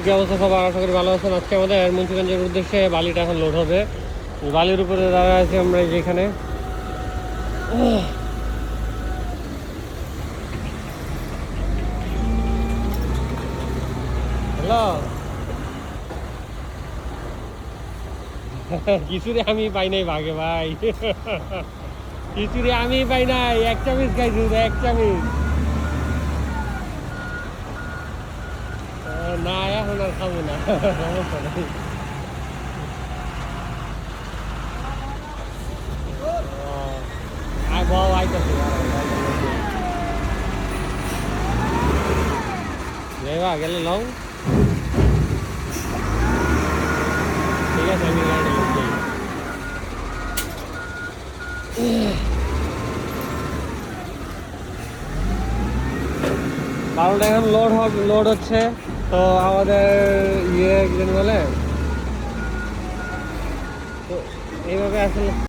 কি অবস্থা সবার, আশা করি ভালো আছেন। আজকে আমাদের মুন্সিগঞ্জের উদ্দেশ্যে বালিটা এখন লোড হবে। বালির উপরে দাঁড়া আছি আমরা যেখানে। হ্যালো, খিচুড়ি আমি পাই নাই ভাগে ভাই। খিচুড়ি আমি পাই নাই, এক চামিচ খাইছি, এক চামিচ। না এখন আর খাবো না, সমস্যা নেই। আয় বাবা আইতাছি, গেলে লও। ঠিক আছে, আমি গাড়ি যাই। বারোটা এখন লোড হচ্ছে। তো আমাদের ইয়ে কি বলে, তো এইভাবে আসলে